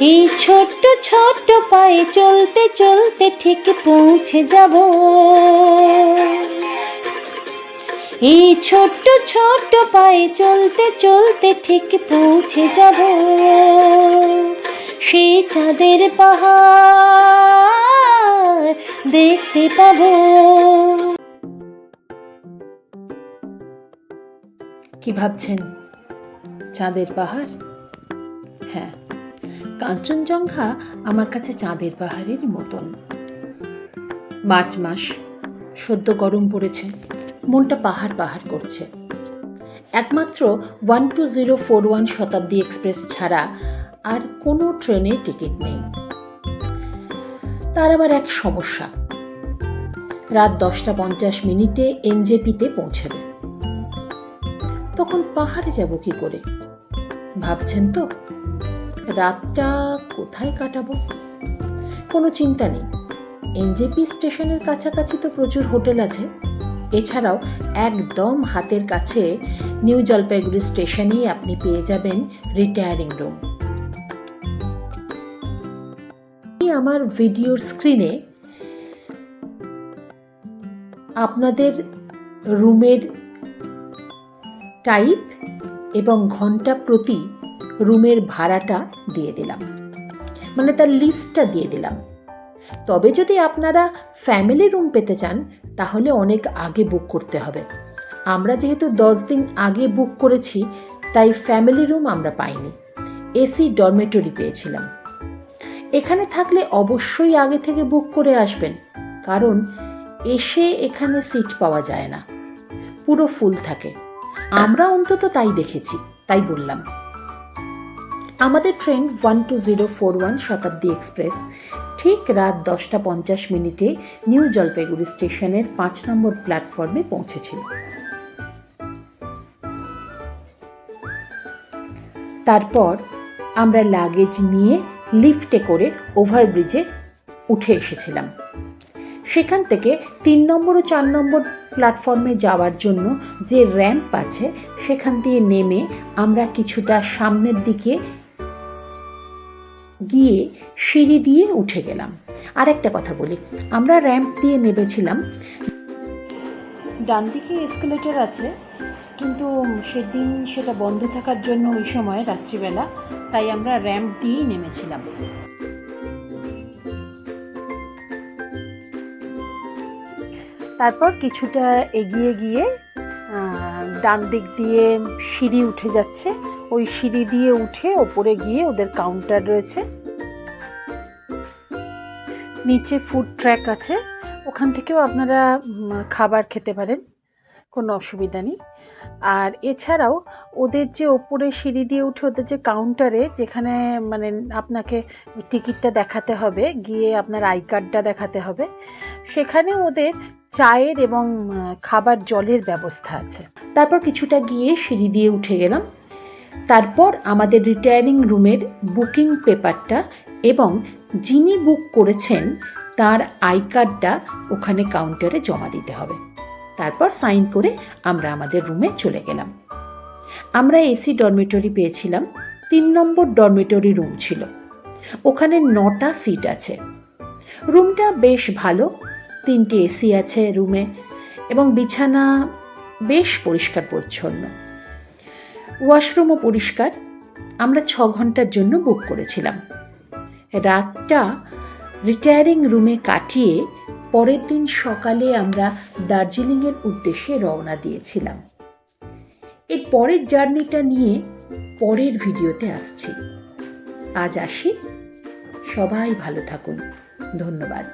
এই ছোট্ট ছোট্ট পায়ে চলতে চলতে ঠিক পৌঁছে যাব। এই ছোট্ট ছোট্ট পায়ে চলতে চলতে ঠিক পৌঁছে যাব সেই চাঁদের পাহাড় দেখতে পাবো। কি ভাবছেন? চাঁদের পাহাড়? হ্যাঁ, কাঞ্চনজঙ্ঘা আমার কাছে চাঁদের পাহাড়ের মতন। মার্চ মাস, সদ্য গরম পড়েছে, মনটা পাহাড় পাহাড় করছে। একমাত্র 12041 শতাব্দী এক্সপ্রেস ছাড়া আর কোনো ট্রেনে টিকিট নেই। তার আবার এক সমস্যা, রাত 10:50 এনজেপিতে পৌঁছাবে। তখন পাহাড়ে যাব কি করে? ভাবছেন তো? রাতটা কোথায় কাটাবো? কোনো চিন্তা নেই, এনজেপি স্টেশনের কাছাকাছি তো প্রচুর হোটেল আছে। এছাড়াও একদম হাতের কাছে নিউ জলপাইগুড়ি স্টেশনেই আপনি পেয়ে যাবেন রিটায়ারিং রুম। আমার ভিডিওর স্ক্রিনে আপনাদের রুমের টাইপ এবং ঘন্টা প্রতি রুমের ভাড়াটা দিয়ে দিলাম, মানে তার লিস্টটা দিয়ে দিলাম। তবে যদি আপনারা ফ্যামিলি রুম পেতে চান তাহলে অনেক আগে বুক করতে হবে। আমরা যেহেতু 10 দিন আগে বুক করেছি তাই ফ্যামিলি রুম আমরা পাইনি, এসি ডরমেটরি পেয়েছিলাম। এখানে থাকলে অবশ্যই আগে থেকে বুক করে আসবেন, কারণ এসে এখানে সিট পাওয়া যায় না, পুরো ফুল থাকে। আমরা অন্তত তাই দেখেছি, তাই বললাম। আমাদের ট্রেন 12041 শতাব্দী এক্সপ্রেস ঠিক রাত 10:50 নিউ জলপাইগুড়ি স্টেশনের 5 নম্বর প্ল্যাটফর্মে পৌঁছেছিল। তারপর আমরা লাগেজ নিয়ে লিফটে করে ওভারব্রিজে উঠে এসেছিলাম। সেখান থেকে 3 নম্বর ও 4 নম্বর প্ল্যাটফর্মে যাওয়ার জন্য যে র্যাম্প আছে সেখান দিয়ে নেমে আমরা কিছুটা সামনের দিকে গিয়ে সিঁড়ি দিয়ে উঠে গেলাম। আর একটা কথা বলি, আমরা র্যাম্প দিয়ে নেমেছিলাম, ডান দিকে এসকেলেটর আছে, কিন্তু সেদিন সেটা বন্ধ থাকার জন্য ওই সময় রাত্রিবেলা, তাই আমরা র্যাম্প দিয়েই নেমেছিলাম। তারপর কিছুটা এগিয়ে গিয়ে ডান দিক দিয়ে সিঁড়ি উঠে যাচ্ছে, ওই সিঁড়ি দিয়ে উঠে ওপরে গিয়ে ওদের কাউন্টার রয়েছে, নিচে ফুড ট্র্যাক আছে, ওখান থেকেও আপনারা খাবার খেতে পারেন, কোনো অসুবিধা নেই। আর এছাড়াও ওদের যে ওপরে সিঁড়ি দিয়ে উঠে ওদের যে কাউন্টারে, যেখানে মানে আপনাকে টিকিটটা দেখাতে হবে, গিয়ে আপনার আই কার্ডটা দেখাতে হবে, সেখানে ওদের চায়ের এবং খাবার জলের ব্যবস্থা আছে। তারপর কিছুটা গিয়ে সিঁড়ি দিয়ে উঠে গেলাম। তারপর আমাদের রিটায়ারিং রুমের বুকিং পেপারটা এবং যিনি বুক করেছেন তার আই কার্ডটা ওখানে কাউন্টারে জমা দিতে হবে। তারপর সাইন করে আমরা আমাদের রুমে চলে গেলাম। আমরা এসি ডরমেটরি পেয়েছিলাম, 3 নম্বর ডরমেটরি রুম ছিল, ওখানে 9টা সিট আছে। রুমটা বেশ ভালো, 3টে এসি আছে রুমে এবং বিছানা বেশ পরিষ্কার পরিচ্ছন্ন, ওয়াশরুমও পরিষ্কার। আমরা 6 ঘন্টার জন্য বুক করেছিলাম। রাতটা রিটায়ারিং রুমে কাটিয়ে পরের দিন সকালে আমরা দার্জিলিংয়ের উদ্দেশ্যে রওনা দিয়েছিলাম। এর পরের জার্নিটা নিয়ে পরের ভিডিওতে আসছি। আজ আসি, সবাই ভালো থাকুন, ধন্যবাদ।